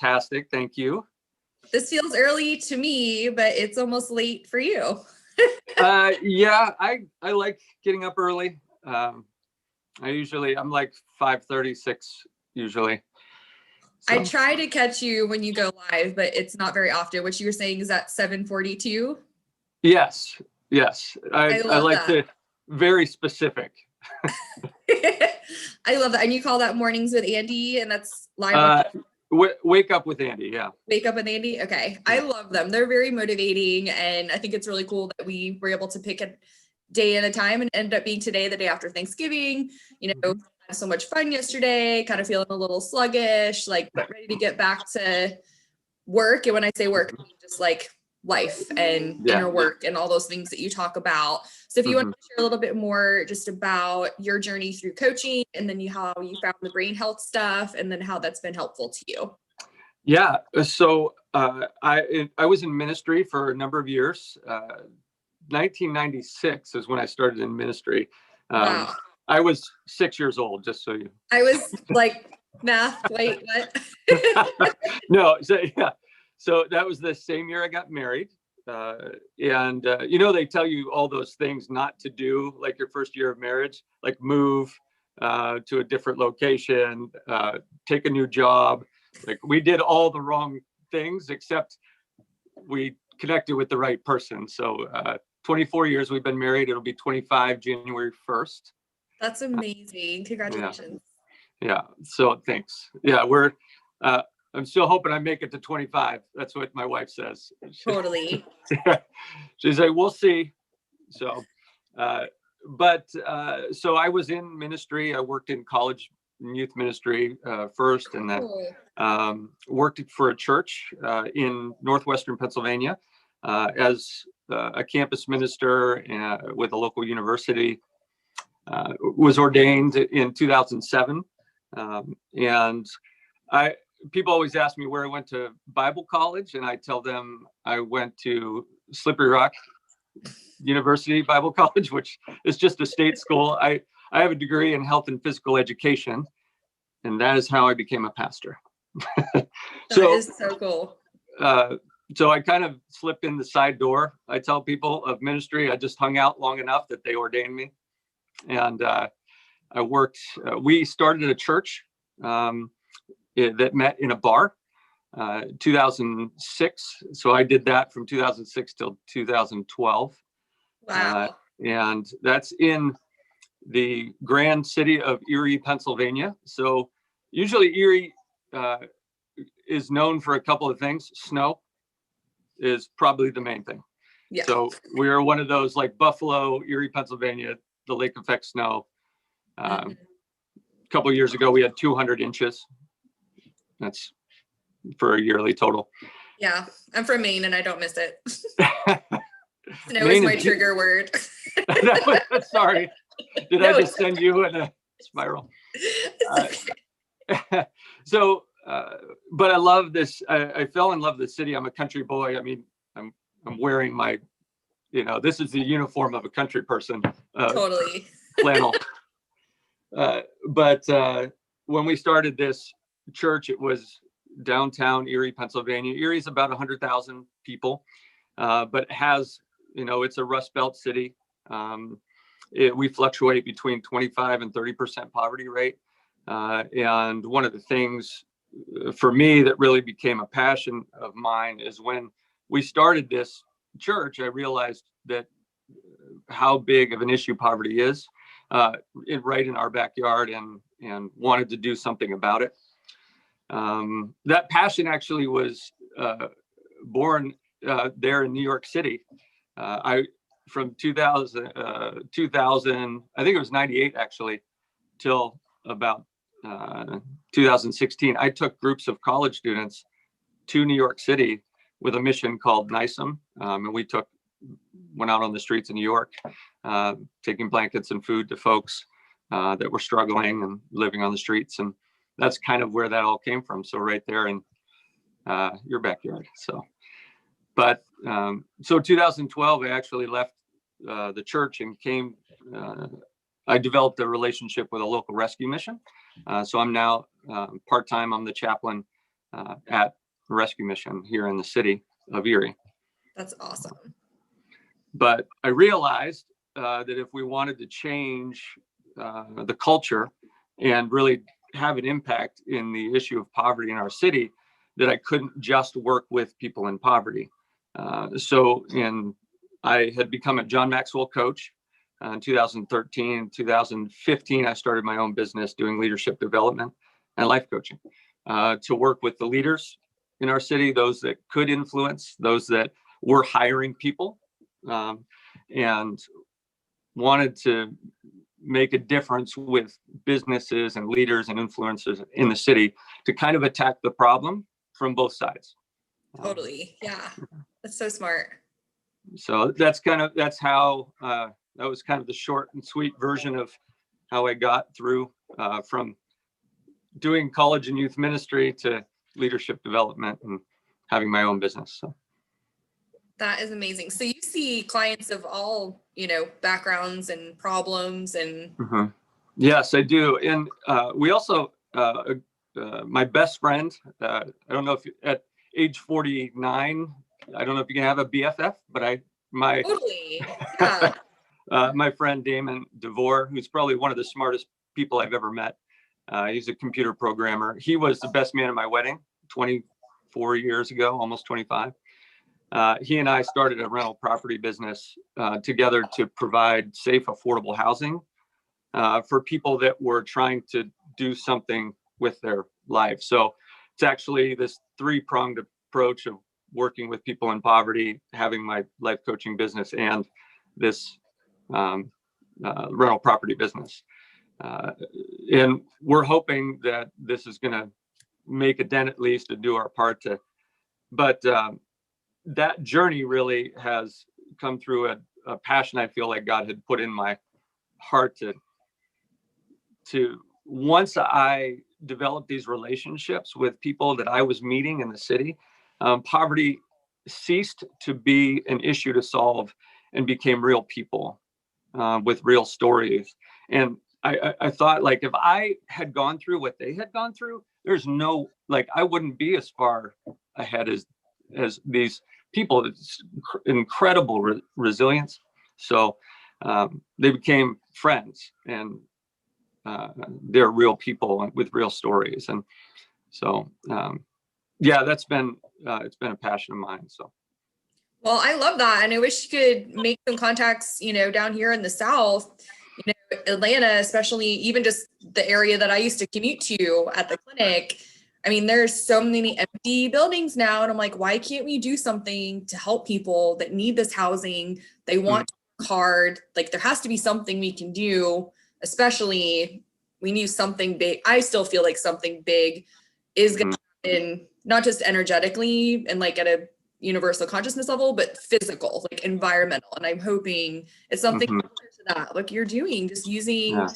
fantastic. Thank you. This feels early to me, but it's almost late for you. Yeah, I like getting up early. I'm like 5:36 usually. So. I try to catch you when you go live, but it's not very often. What you were saying is at 7:42? Yes. I like that. Very specific. I love that. And you call that Mornings with Andy, and that's live. Wake Up with Andy. Yeah. Wake Up with Andy. Okay. Yeah. I love them. They're very motivating. And I think it's really cool that we were able to pick a day at a time and end up being today, the day after Thanksgiving. You know, had so much fun yesterday, kind of feeling a little sluggish, like ready to get back to work. And when I say work, I mean just like life and inner work and all those things that you talk about. So if you want to share a little bit more just about your journey through coaching, and then how you found the brain health stuff, and then how that's been helpful to you. Yeah. So I was in ministry for a number of years. 1996 is when I started in ministry. Wow. I was 6 years old, just so you. I was like, math, wait, what? No. So that was the same year I got married. And they tell you all those things not to do, like your first year of marriage, like move to a different location, take a new job. Like we did all the wrong things, except we connected with the right person. So 24 years we've been married. It'll be 25 January 1st. That's amazing. Congratulations. Yeah. So thanks. Yeah, I'm still hoping I make it to 25. That's what my wife says. Totally. She's like, we'll see. So, so I was in ministry. I worked in college and youth ministry first, and then worked for a church in northwestern Pennsylvania as a campus minister with a local university. Was ordained in 2007, and people always ask me where I went to Bible college, and I tell them I went to Slippery Rock University Bible College, which is just a state school. I have a degree in health and physical education, and that is how I became a pastor. That is so cool. So I kind of slipped in the side door. I tell people of ministry, I just hung out long enough that they ordained me. And I worked, we started a church that met in a bar, 2006. So I did that from 2006 till 2012. Wow. And that's in the grand city of Erie, Pennsylvania. So usually Erie is known for a couple of things. Snow is probably the main thing. Yeah. So we are one of those, like Buffalo, Erie, Pennsylvania, the lake effect snow. A couple of years ago, we had 200 inches. That's for a yearly total. Yeah, I'm from Maine and I don't miss it. Snow Maine is my trigger word. Sorry. Did I just send you in a spiral? So, but I love this. I fell in love with the city. I'm a country boy. I mean, I'm wearing my, this is the uniform of a country person. Totally. Flannel. But when we started this church, it was downtown Erie, Pennsylvania. Erie is about 100,000 people, but it has, it's a Rust Belt city. We fluctuate between 25 and 30% poverty rate. And one of the things for me that really became a passion of mine is when we started this church, I realized that how big of an issue poverty is right in our backyard, and wanted to do something about it. That passion actually was born there in New York City. From 2000, I think it was 98 actually, till about 2016, I took groups of college students to New York City with a mission called NISM. And we went out on the streets in New York, taking blankets and food to folks that were struggling and living on the streets. And that's kind of where that all came from. So right there in your backyard. So 2012, I actually left the church and I developed a relationship with a local rescue mission. So I'm now part-time. I'm the chaplain at a rescue mission here in the city of Erie. That's awesome. But I realized that if we wanted to change the culture and really have an impact in the issue of poverty in our city, that I couldn't just work with people in poverty. I had become a John Maxwell coach in 2013. 2015, I started my own business doing leadership development and life coaching to work with the leaders in our city, those that could influence, those that were hiring people, and wanted to make a difference with businesses and leaders and influencers in the city to kind of attack the problem from both sides. Totally. Yeah. That's so smart. So that's how that was kind of the short and sweet version of how I got through from doing college and youth ministry to leadership development and having my own business. So that is amazing. So you see clients of all, backgrounds and problems and. Mm-hmm. Yes, I do. And we also, my best friend, I don't know if at age 49, I don't know if you can have a BFF, but Totally. Yeah. my friend Damon DeVore, who's probably one of the smartest people I've ever met. He's a computer programmer. He was the best man at my wedding 24 years ago, almost 25. He and I started a rental property business together to provide safe, affordable housing for people that were trying to do something with their life. So it's actually this three-pronged approach of working with people in poverty, having my life coaching business, and this rental property business. And we're hoping that this is going to make a dent, at least, to do our part to, but that journey really has come through a passion I feel like God had put in my heart to once I developed these relationships with people that I was meeting in the city, poverty ceased to be an issue to solve and became real people with real stories. And I thought, like, if I had gone through what they had gone through, there's no, like, I wouldn't be as far ahead as these people. It's incredible resilience. So they became friends, and they're real people with real stories. And so, yeah, it's been a passion of mine. So. Well, I love that. And I wish you could make some contacts, down here in the South, Atlanta, especially, even just the area that I used to commute to at the clinic. I mean, there's so many empty buildings now. And I'm like, why can't we do something to help people that need this housing? They want to work hard. Like, there has to be something we can do, especially we need something big. I still feel like something big is going to happen, not just energetically and like at a universal consciousness level, but physical, like environmental. And I'm hoping it's something similar to that, like you're doing, just using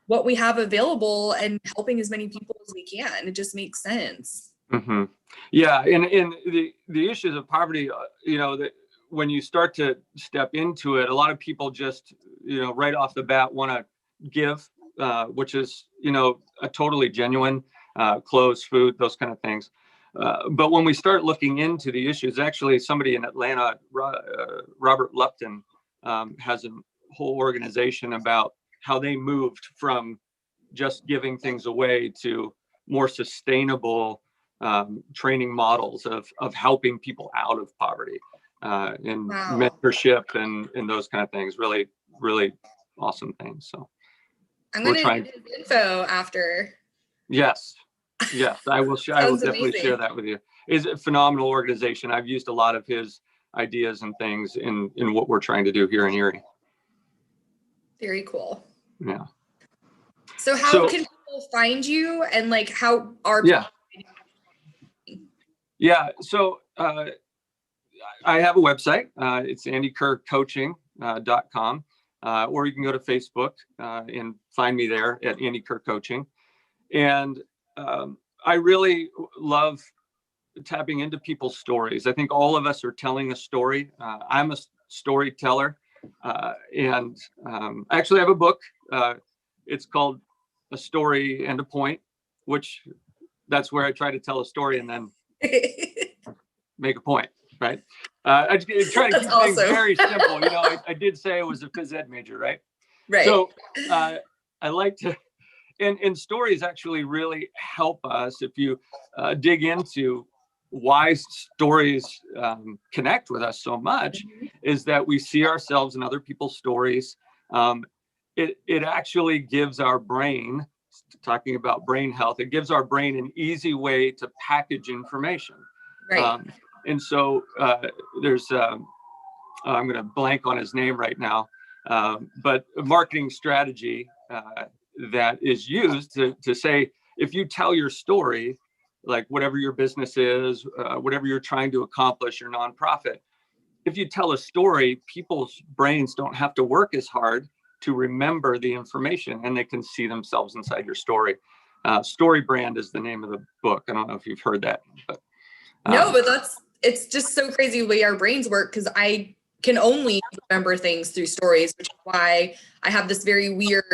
what we have available and helping as many people as we can. It just makes sense. Mm-hmm. Yeah. And the issues of poverty, that when you start to step into it, a lot of people just, right off the bat want to give, which is, a totally genuine, clothes, food, those kind of things. But when we start looking into the issues, actually somebody in Atlanta, Robert Lupton, has a whole organization about how they moved from just giving things away to more sustainable training models of helping people out of poverty and mentorship and those kind of things. Really, really awesome things. So I'm going to need his info after. Yes, I will. I will definitely share that with you. It's a phenomenal organization. I've used a lot of his ideas and things in what we're trying to do here in Erie. Very cool. Yeah. So how can people find you, and like how are people? Yeah. So I have a website. It's andykerrcoaching.com, or you can go to Facebook and find me there at Andy Kerr Coaching. And I really love tapping into people's stories. I think all of us are telling a story. I'm a storyteller, and actually I have a book. It's called A Story and a Point, which that's where I try to tell a story and then make a point, right? I try to keep things very simple. I did say I was a phys ed major, right? Right. So I like to, and stories actually really help us if you dig into why stories connect with us so much, is that we see ourselves in other people's stories. It actually gives our brain, talking about brain health, it gives our brain an easy way to package information. Right. And so there's, I'm going to blank on his name right now, but a marketing strategy that is used to say, if you tell your story, like whatever your business is, whatever you're trying to accomplish, your nonprofit, if you tell a story, people's brains don't have to work as hard to remember the information, and they can see themselves inside your story. Story Brand is the name of the book. I don't know if you've heard that, but no, but it's just so crazy the way our brains work, because I can only remember things through stories, which is why I have this very weird,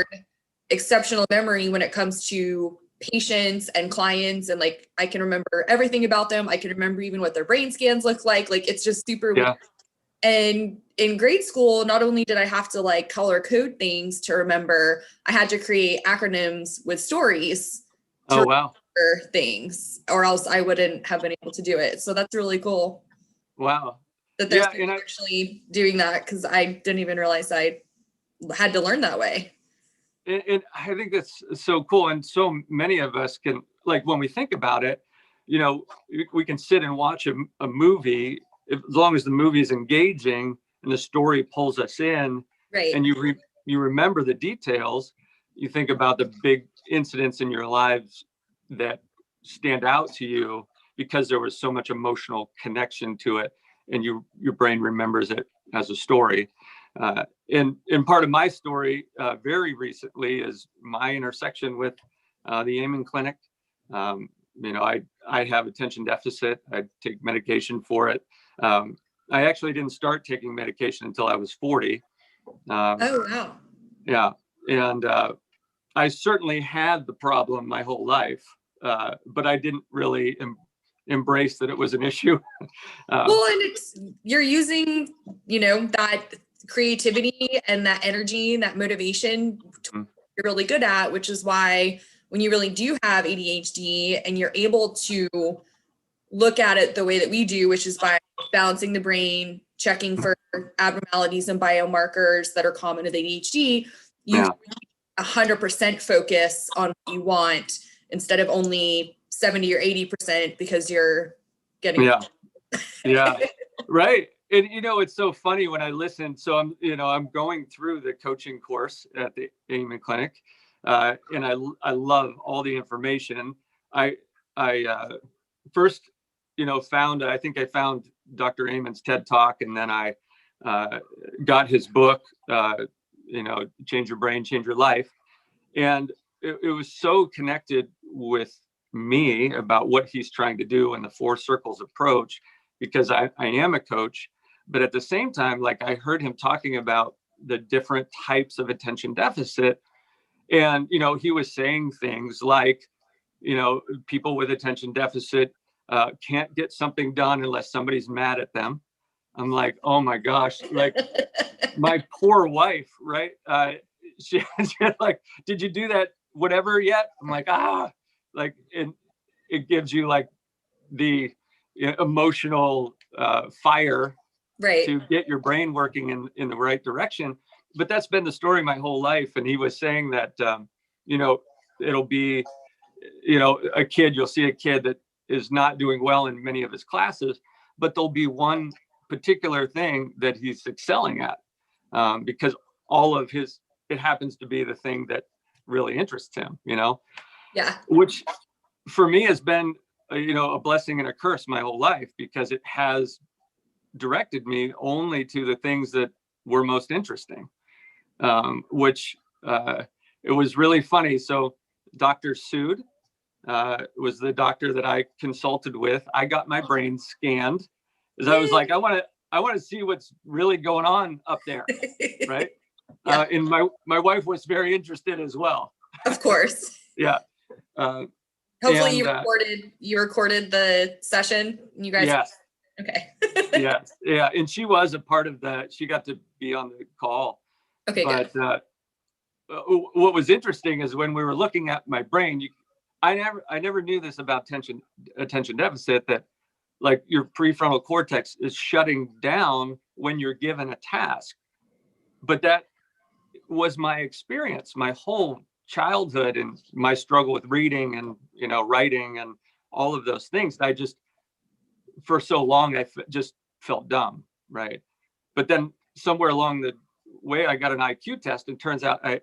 exceptional memory when it comes to patients and clients, and like I can remember everything about them. I can remember even what their brain scans look like. Like it's just super weird. And in grade school, not only did I have to like color code things to remember, I had to create acronyms with stories to remember things, or else I wouldn't have been able to do it. So that's really cool. Wow. That there's people actually doing that, because I didn't even realize I had to learn that way. And I think that's so cool. And so many of us can, like, when we think about it, we can sit and watch a movie, as long as the movie is engaging and the story pulls us in, right? And you remember the details. You think about the big incidents in your lives that stand out to you because there was so much emotional connection to it, and your brain remembers it as a story. And part of my story very recently is my intersection with the Amen Clinic. I have attention deficit. I take medication for it. I actually didn't start taking medication until I was 40. Oh, wow. Yeah. And I certainly had the problem my whole life, but I didn't really embrace that it was an issue. Well, and you're using, that creativity and that energy and that motivation you're really good at, which is why when you really do have ADHD and you're able to look at it the way that we do, which is by balancing the brain, checking for abnormalities and biomarkers that are common with ADHD, you 100% focus on what you want instead of only 70 or 80% because you're getting. Yeah. Right. And, it's so funny when I listen. So I'm going through the coaching course at the Amen Clinic, and I love all the information. I first, I think I found Dr. Amen's TED Talk, and then I got his book, Change Your Brain, Change Your Life. And it was so connected with me about what he's trying to do in the 4 circles approach, because I am a coach. But at the same time, like, I heard him talking about the different types of attention deficit. And, he was saying things like, people with attention deficit can't get something done unless somebody's mad at them. I'm like, oh my gosh, like my poor wife, right? She's like, did you do that whatever yet? I'm like, like, and it gives you like the emotional fire to get your brain working in the right direction. But that's been the story my whole life. And he was saying that, it'll be, a kid, you'll see a kid that is not doing well in many of his classes, but there'll be one particular thing that he's excelling at, because all of it happens to be the thing that really interests him, which for me has been, a blessing and a curse my whole life, because it has directed me only to the things that were most interesting, which it was really funny. So Dr. Sood was the doctor that I consulted with. I got my brain scanned, because I was like, I want to see what's really going on up there, right? And my wife was very interested as well. Of course. Yeah. Hopefully And, you recorded the session. You guys. yes, Okay. yes, yeah. And she was a part of she got to be on the call. Okay, But good. what was interesting is when we were looking at my brain, I never knew this about attention deficit, that like your prefrontal cortex is shutting down when you're given a task. But that was my experience, my whole childhood, and my struggle with reading and, writing and all of those things. I just, for so long, just felt dumb, right? But then somewhere along the way, I got an IQ test, and turns out I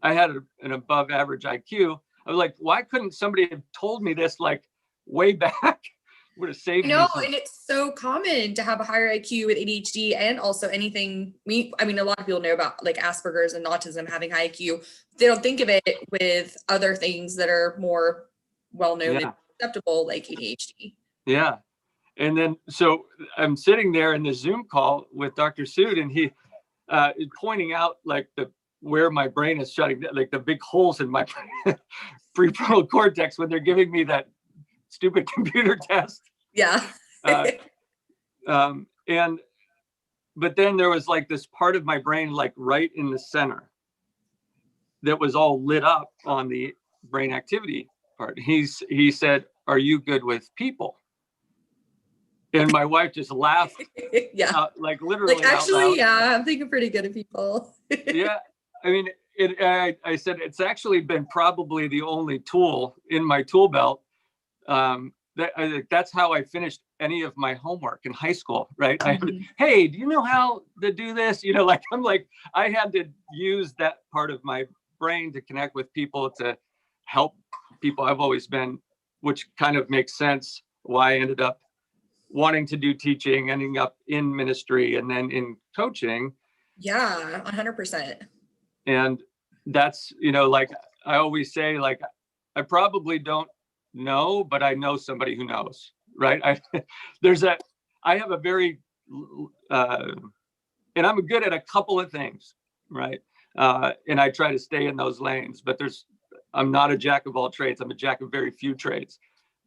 had an above average IQ. I was like, why couldn't somebody have told me this like way back? Would have saved me No, some. and it's so common to have a higher IQ with ADHD and also anything. I mean, a lot of people know about like Asperger's and autism having high IQ. They don't think of it with other things that are more well-known and acceptable, like ADHD. Yeah. And then, so I'm sitting there in the Zoom call with Dr. Sood, and he is pointing out like where my brain is shutting down, like the big holes in my prefrontal cortex when they're giving me that stupid computer test. Yeah. But then there was like this part of my brain, like right in the center, that was all lit up on the brain activity part. He said, "Are you good with people?" And my wife just laughed. Yeah. Like literally. Like, actually, yeah, I'm thinking pretty good of people. Yeah. I mean, I said, it's actually been probably the only tool in my tool belt. That's how I finished any of my homework in high school, right? Mm-hmm. Hey, do you know how to do this? I had to use that part of my brain to connect with people, to help people. I've always been, which kind of makes sense why I ended up wanting to do teaching, ending up in ministry, and then in coaching. Yeah, 100%. And that's, like I always say, like, I probably don't know, but I know somebody who knows, right? I have a very, and I'm good at a couple of things, right? And I try to stay in those lanes, but I'm not a jack of all trades. I'm a jack of very few trades.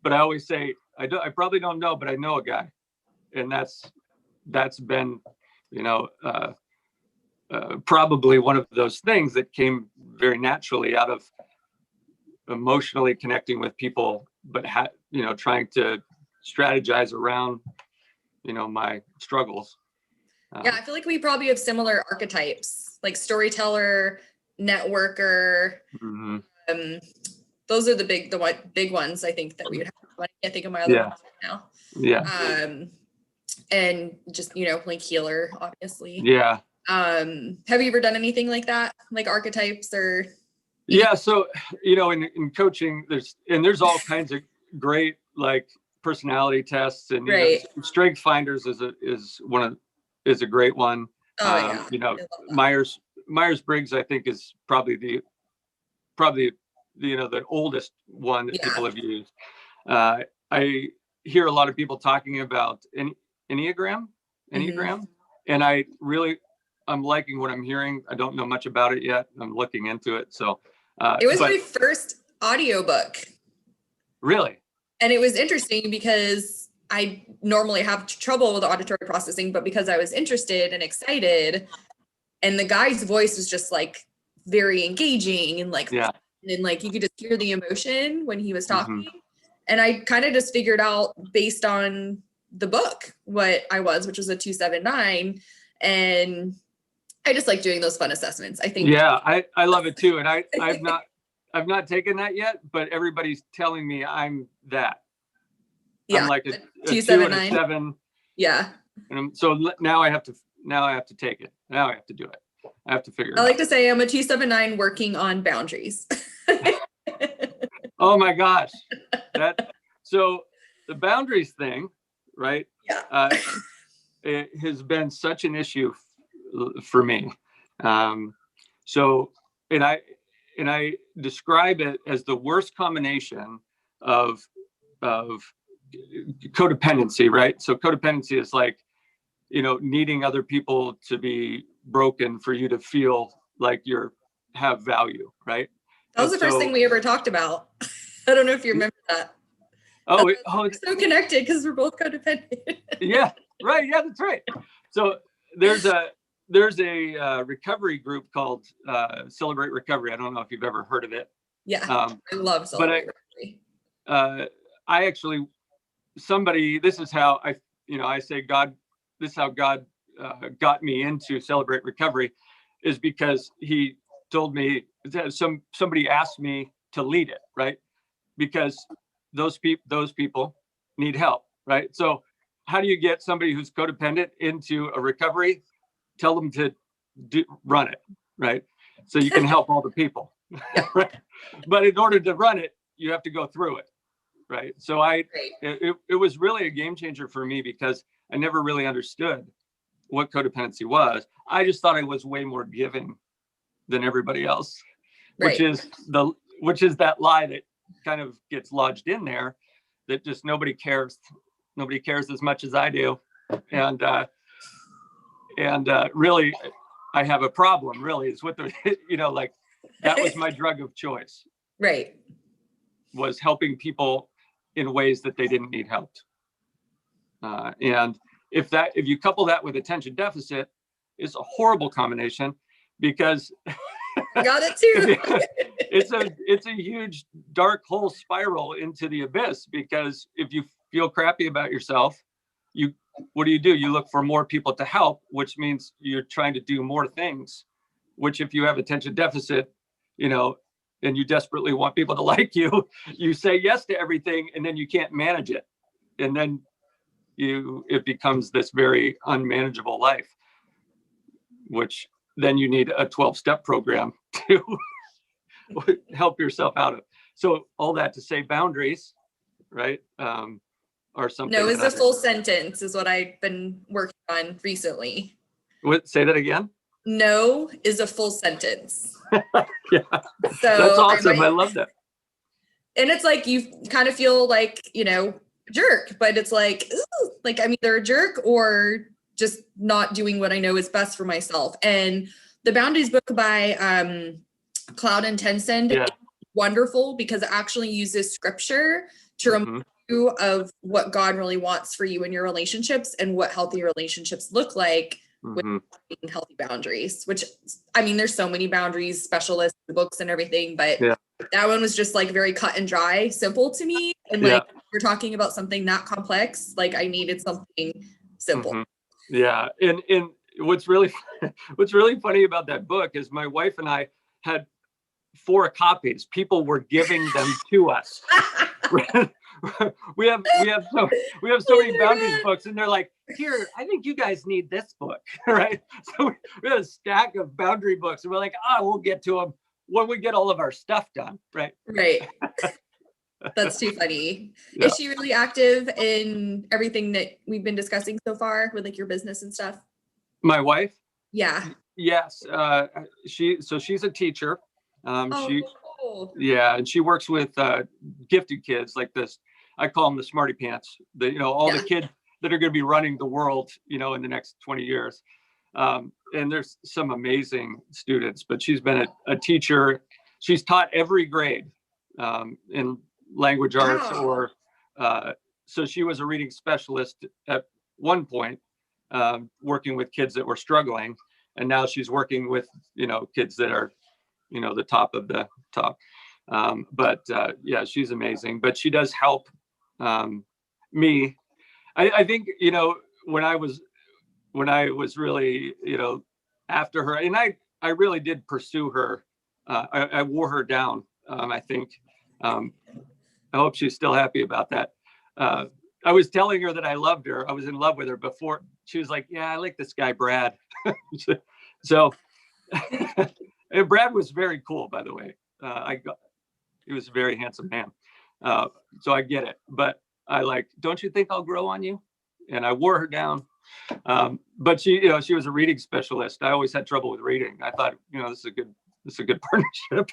But I always say, I probably don't know, but I know a guy. And that's been, probably one of those things that came very naturally out of emotionally connecting with people, but trying to strategize around, my struggles. Yeah, I feel like we probably have similar archetypes, like storyteller, networker. Mm-hmm. Those are the big ones I think that we would have. I can't think of my other ones right now. Yeah. And just, like healer, obviously. Yeah. Have you ever done anything like that, like archetypes or? Yeah. So, in coaching, there's all kinds of great, like, personality tests, and Right. Strength Finders is a great one. Oh yeah. Myers-Briggs, I think, is probably the oldest one that people have used. I hear a lot of people talking about Enneagram, Mm-hmm. and I'm liking what I'm hearing. I don't know much about it yet. I'm looking into it. So it was my first audiobook. Really? And it was interesting because I normally have trouble with auditory processing, but because I was interested and excited, and the guy's voice was just like very engaging and like, and like you could just hear the emotion when he was talking. Mm-hmm. And I kind of just figured out based on the book what I was, which was a 279. And I just like doing those fun assessments. I think. Yeah, I love it too. And I've not taken that yet, but everybody's telling me I'm that. Yeah. I'm like a 2 and a 7. Yeah. And so now I have to take it. Now I have to do it. I have to figure it out. I like to say I'm a 279 working on boundaries. Oh my gosh. So the boundaries thing, right? Yeah. It has been such an issue for me. So, and I describe it as the worst combination of codependency, right? So codependency is like, needing other people to be broken for you to feel like have value, right? That was the first thing we ever talked about. I don't know if you remember that. Oh, We're so connected because we're both codependent. yeah, right. Yeah, that's right. So there's a recovery group called Celebrate Recovery. I don't know if you've ever heard of it. Yeah, I love Celebrate Recovery. I actually, this is how I say God, this is how God got me into Celebrate Recovery, is because he told me that somebody asked me to lead it, right? Because those people need help, right? So how do you get somebody who's codependent into a recovery? Tell them to run it, right? So you can help all the people, right? But in order to run it, you have to go through it, right? So it was really a game changer for me because I never really understood what codependency was. I just thought I was way more giving than everybody else, which is that lie that kind of gets lodged in there, that just nobody cares as much as I do. And really I have a problem, really, is with the like that was my drug of choice, right? Was helping people in ways that they didn't need helped. And if you couple that with attention deficit, it's a horrible combination, because I got it too. it's a huge dark hole spiral into the abyss, because if you feel crappy about yourself, what do? You look for more people to help, which means you're trying to do more things, which if you have attention deficit, and you desperately want people to like you, you say yes to everything, and then you can't manage it. And then it becomes this very unmanageable life, which then you need a 12-step program to help yourself out of. So all that to say, boundaries, right, are something. No is a full sentence is what I've been working on recently. Say that again. No is a full sentence. Yeah, so that's awesome. I love that. And it's like you kind of feel like, jerk, but it's like, ooh, like I'm either a jerk or just not doing what I know is best for myself. And the Boundaries book by Cloud and Tenzin is wonderful, because it actually uses scripture to remind you of what God really wants for you in your relationships and what healthy relationships look like with healthy boundaries, which, I mean, there's so many boundaries specialists, books and everything, but that one was just like very cut and dry, simple to me. And like, we're talking about something not complex, like I needed something simple. Yeah. And what's really funny about that book is my wife and I had 4 copies. People were giving them to us. we have so many boundaries books, and they're like, here, I think you guys need this book, right? So we had a stack of boundary books, and we're like, we'll get to them when we get all of our stuff done, right? Right. That's too funny. Yeah. Is she really active in everything that we've been discussing so far with like your business and stuff? My wife? Yeah. Yes. She's a teacher. Cool. Yeah, and she works with gifted kids like this. I call them the smarty pants. The kids that are going to be running the world, in the next 20 years. And there's some amazing students, but she's been a teacher. She's taught every grade in language arts, or so she was a reading specialist at one point, working with kids that were struggling, and now she's working with kids that are the top of the top. But she's amazing. But she does help me. I think when I was really after her, and I really did pursue her. I wore her down. I think. I hope she's still happy about that. I was telling her that I loved her. I was in love with her before. She was like, "Yeah, I like this guy, Brad." So, and Brad was very cool, by the way. He was a very handsome man. So I get it, but don't you think I'll grow on you? And I wore her down. But she was a reading specialist. I always had trouble with reading. I thought, this is a good partnership.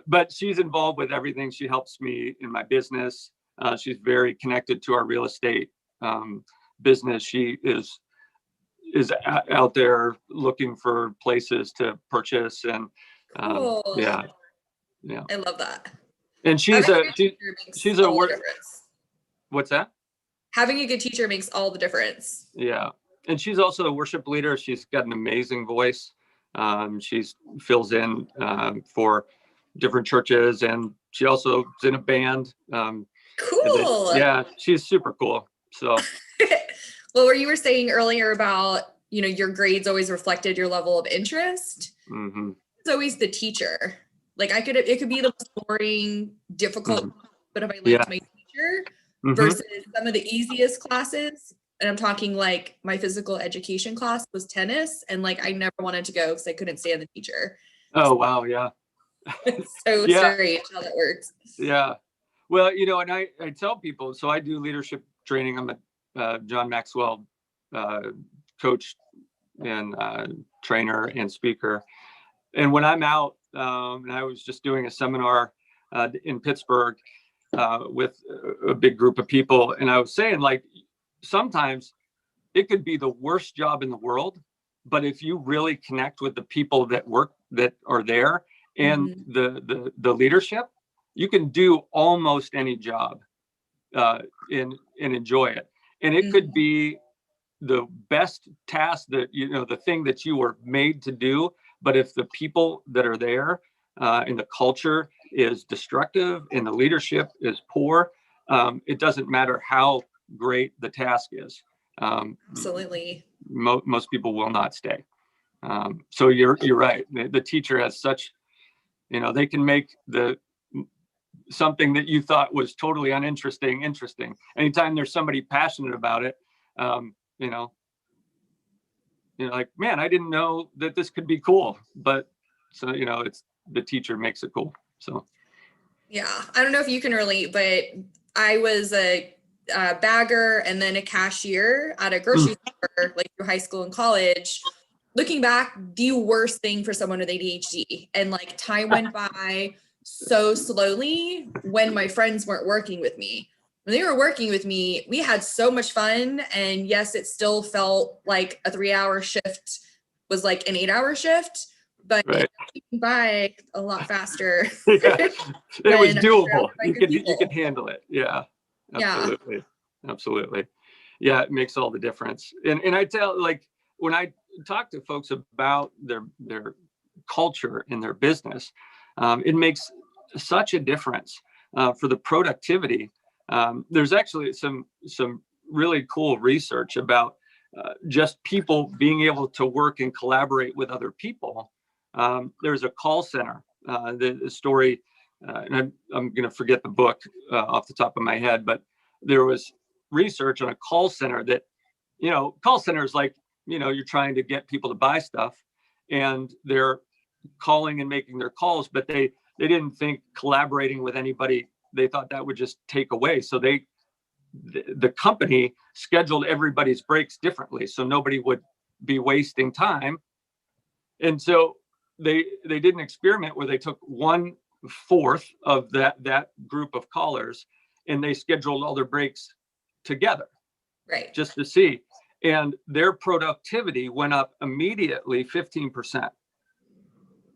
But she's involved with everything. She helps me in my business. She's very connected to our real estate business. She is out there looking for places to purchase, and cool. Yeah. I love that. And she's Having a, a good teacher makes she's a all the work. difference. What's that? Having a good teacher makes all the difference. Yeah. And she's also a worship leader. She's got an amazing voice. She's fills in for different churches, and she also is in a band. Cool. Yeah, she's super cool. So, Well, you were saying earlier about, your grades always reflected your level of interest. It's always the teacher. Like it could be the most boring, difficult, but if I liked my teacher versus some of the easiest classes, and I'm talking like my physical education class was tennis, and like I never wanted to go because I couldn't stand the teacher. Oh, wow. Yeah. It's so Yeah. strange how that works. Yeah. Well, and I tell people, so I do leadership training. I'm a John Maxwell coach and trainer and speaker. And when I'm out, and I was just doing a seminar in Pittsburgh with a big group of people, and I was saying, like, sometimes it could be the worst job in the world, but if you really connect with the people that are there and the leadership, you can do almost any job and enjoy it. And it could be the best task that, the thing that you were made to do. But if the people that are there and the culture is destructive and the leadership is poor, it doesn't matter how great the task is. Absolutely. Most people will not stay. So you're right. The teacher has such, they can make something that you thought was totally uninteresting interesting. Anytime there's somebody passionate about it, like, man, I didn't know that this could be cool. But so, it's the teacher makes it cool. So yeah, I don't know if you can relate, but I was a bagger and then a cashier at a grocery store, like through high school and college. Looking back, the worst thing for someone with ADHD. And like time went by so slowly when my friends weren't working with me. When they were working with me, we had so much fun. And yes, it still felt like a 3-hour shift was like an 8-hour shift, but right. it went by a lot faster. Yeah. It was doable. You could handle it. Yeah, absolutely. Yeah. Absolutely. Yeah, it makes all the difference. And I tell, like, when I talk to folks about their culture in their business, it makes such a difference for the productivity. There's actually some really cool research about just people being able to work and collaborate with other people. There's a call center, the story, and I'm going to forget the book off the top of my head, but there was research on a call center that, call centers, like, you're trying to get people to buy stuff and they're calling and making their calls, but they didn't think collaborating with anybody, they thought that would just take away. So the company scheduled everybody's breaks differently, so nobody would be wasting time. And so they did an experiment where they took 1/4 of that group of callers and they scheduled all their breaks together, right, just to see. And their productivity went up immediately 15%.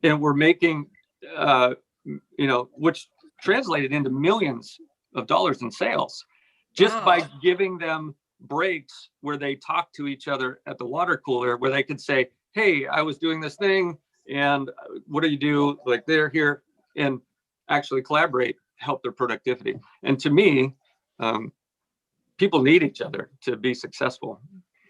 And we're making, which translated into millions of dollars in sales just by giving them breaks where they talk to each other at the water cooler, where they could say, hey, I was doing this thing, and what do you do? Like, they're here, and actually collaborate, help their productivity. And to me, people need each other to be successful.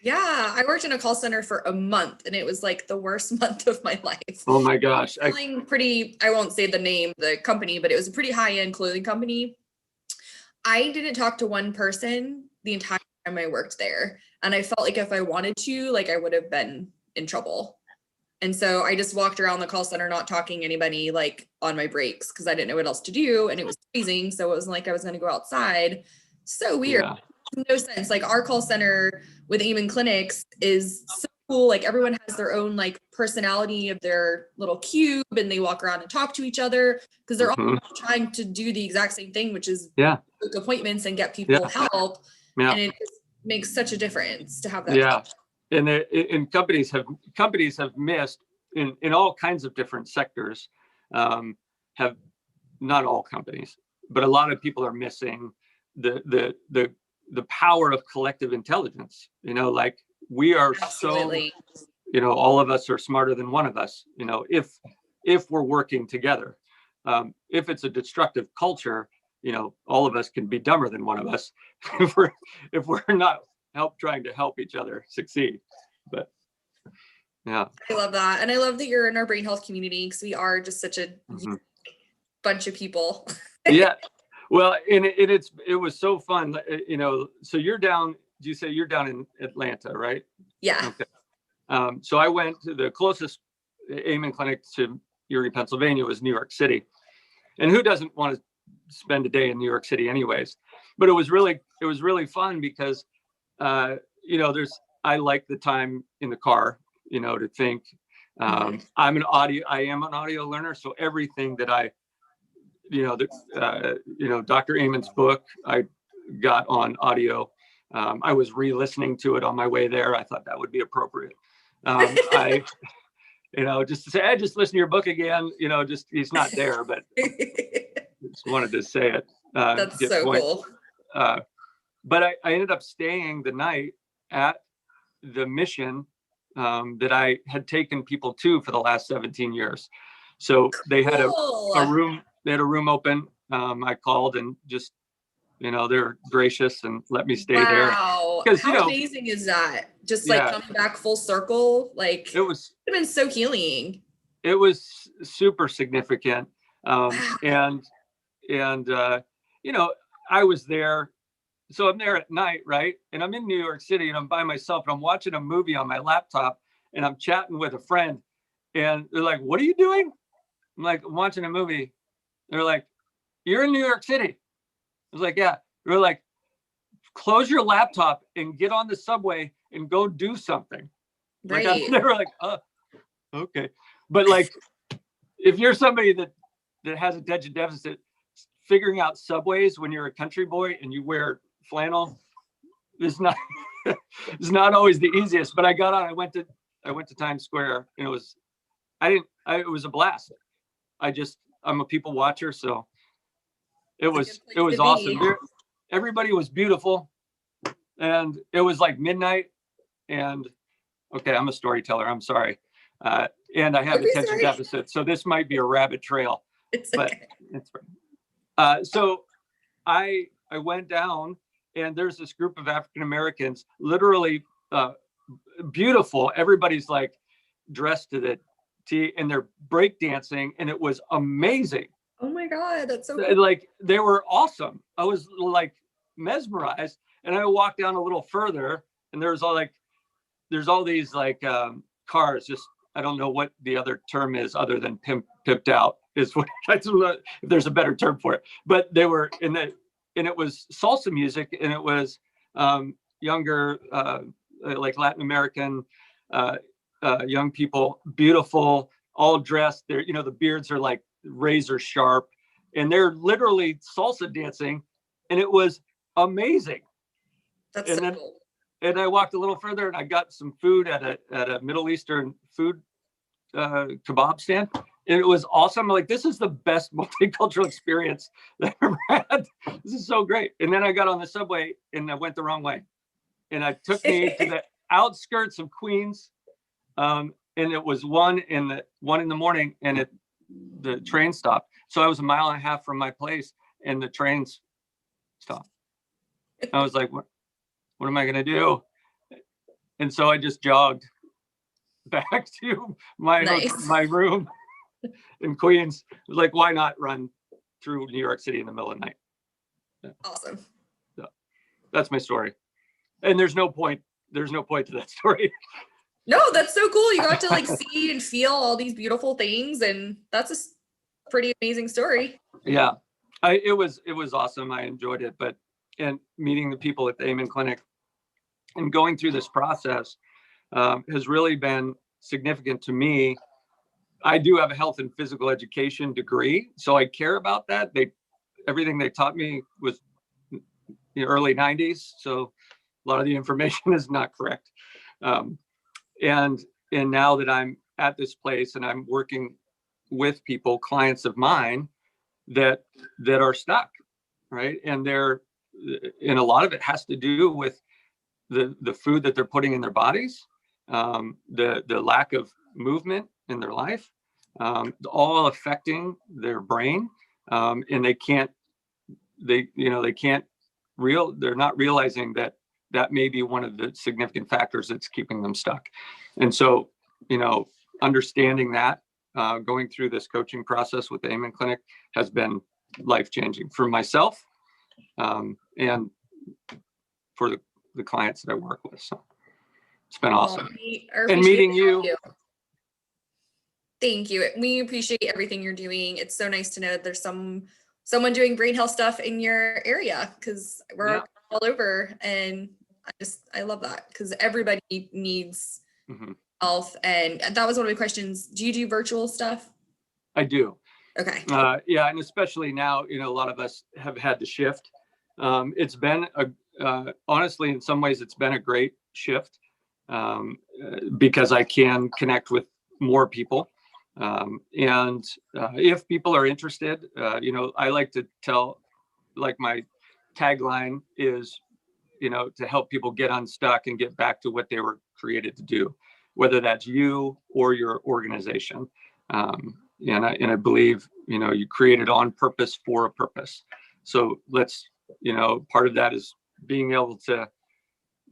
Yeah, I worked in a call center for a month and it was like the worst month of my life. Oh my gosh. I won't say the name, the company, but it was a pretty high-end clothing company. I didn't talk to one person the entire time I worked there. And I felt like if I wanted to, like, I would have been in trouble. And so I just walked around the call center, not talking to anybody, like, on my breaks, because I didn't know what else to do. And it was freezing. So it wasn't like I was going to go outside. So weird. Yeah. No sense. Like, our call center with Amen Clinics is so cool. Like, everyone has their own, like, personality of their little cube, and they walk around and talk to each other because they're all trying to do the exact same thing, which is book appointments and get people help. Yeah. And it just makes such a difference to have that. Yeah. And companies have missed in all kinds of different sectors, have not all companies, but a lot of people are missing the power of collective intelligence. Like we are Absolutely. so, all of us are smarter than one of us, if we're working together. If it's a destructive culture, all of us can be dumber than one of us if we're not trying to help each other succeed. But yeah, I love that. And I love that you're in our brain health community, because we are just such a bunch of people. Yeah. Well, and it was so fun, so you're down, do you say you're down in Atlanta, right? Yeah. Okay. So I went to the closest Amen clinic to Erie, Pennsylvania was New York City. And who doesn't want to spend a day in New York City anyways? But it was really fun because, I like the time in the car, to think. I am an audio learner. So everything that Dr. Amen's book, I got on audio. I was re-listening to it on my way there. I thought that would be appropriate. Just to say, I just listen to your book again, he's not there, but just wanted to say it. That's so cool. But I ended up staying the night at the mission that I had taken people to for the last 17 years. So they had a room open. I called and just, they're gracious and let me stay there. Wow. How amazing is that? Just like coming back full circle. Like it's been so healing. It was super significant. And I was there. So I'm there at night, right? And I'm in New York City and I'm by myself and I'm watching a movie on my laptop and I'm chatting with a friend and they're like, "What are you doing?" I'm like, "I'm watching a movie." They're like, "You're in New York City?" I was like, "Yeah." They're like, "Close your laptop and get on the subway and go do something." Right. They were like, "Oh, okay." But like, if you're somebody that has attention deficit, figuring out subways when you're a country boy and you wear flannel is not is not always the easiest. But I got on. I went to Times Square and it was a blast. I'm a people watcher, so it was awesome. Everybody was beautiful, and it was like midnight. And okay, I'm a storyteller. I'm sorry, and I have attention deficit, so this might be a rabbit trail. It's fine. So I went down, and there's this group of African Americans, literally beautiful. Everybody's like dressed to the T, and they're breakdancing, and it was amazing. Oh my God, that's so cool. Like they were awesome. I was like mesmerized, and I walked down a little further, and there's all these like cars. Just I don't know what the other term is other than pimped out is what I don't know if there's a better term for it. But they were and it was salsa music, and it was younger like Latin American young people, beautiful, all dressed. They're the beards are like razor sharp, and they're literally salsa dancing, and it was amazing. That's so cool. And I walked a little further, and I got some food at a Middle Eastern food kebab stand, and it was awesome. I'm like, this is the best multicultural experience that I've ever had. This is so great. And then I got on the subway, and I went the wrong way, and it took me to the outskirts of Queens, and it was 1 in the morning, and the train stopped. So I was 1.5 miles from my place, and the trains stopped. I was like, what am I going to do? And so I just jogged back to my room in Queens. I was like, why not run through New York City in the middle of the night? Yeah. Awesome. So that's my story. And there's no point to that story. No, that's so cool. You got to like see and feel all these beautiful things, and that's a pretty amazing story. Yeah, it was awesome. I enjoyed it, and meeting the people at the Amen Clinic and going through this process has really been significant to me. I do have a health and physical education degree, so I care about that. Everything they taught me was in the early 90s, so a lot of the information is not correct. And now that I'm at this place and I'm working with people, clients of mine, that are stuck, right? And and a lot of it has to do with the food that they're putting in their bodies, the lack of movement in their life, all affecting their brain, and they're not realizing that may be one of the significant factors that's keeping them stuck. And so, understanding that, going through this coaching process with the Amen Clinic has been life-changing for myself, and for the clients that I work with. So it's been awesome. And meeting you. Thank you. We appreciate everything you're doing. It's so nice to know that there's someone doing brain health stuff in your area, because we're all over, and I love that, because everybody needs health. And that was one of my questions. Do you do virtual stuff? I do. Okay. Yeah, and especially now, a lot of us have had to shift. It's been honestly, in some ways, it's been a great shift, because I can connect with more people. And if people are interested, I like to tell, like, my tagline is, to help people get unstuck and get back to what they were created to do, whether that's you or your organization. And I believe, you created on purpose for a purpose. So let's, part of that is being able to,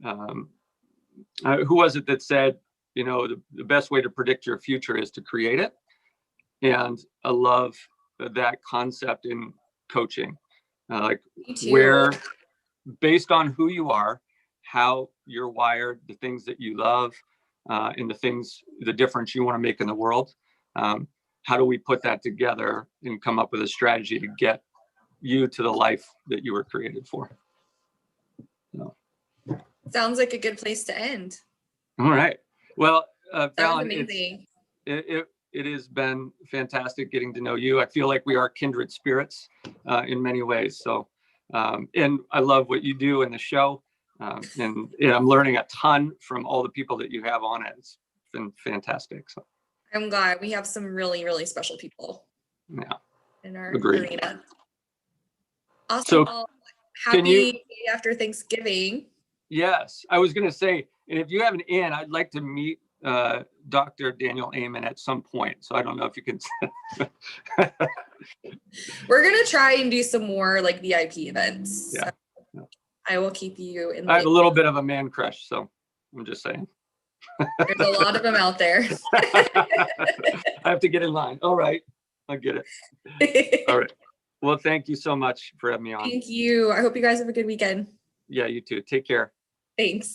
who was it that said, the best way to predict your future is to create it? And I love that concept in coaching, like where, based on who you are, how you're wired, the things that you love, and the difference you want to make in the world. How do we put that together and come up with a strategy to get you to the life that you were created for? Sounds like a good place to end. All right. Well, that Fallon, was amazing. It has been fantastic getting to know you. I feel like we are kindred spirits in many ways. So, and I love what you do in the show. And I'm learning a ton from all the people that you have on it. It's been fantastic. So I'm glad we have some really, really special people. Yeah. In our Agreed. arena. Awesome. So well, happy day after Thanksgiving. Yes, I was going to say, and if you have an in, I'd like to meet Dr. Daniel Amen at some point. So I don't know if you can. We're going to try and do some more like VIP events. Yeah. So I will keep you in. I have a little bit of a man crush, so I'm just saying. There's a lot of them out there. I have to get in line. All right. I get it. All right. Well, thank you so much for having me on. Thank you. I hope you guys have a good weekend. Yeah, you too. Take care. Thanks.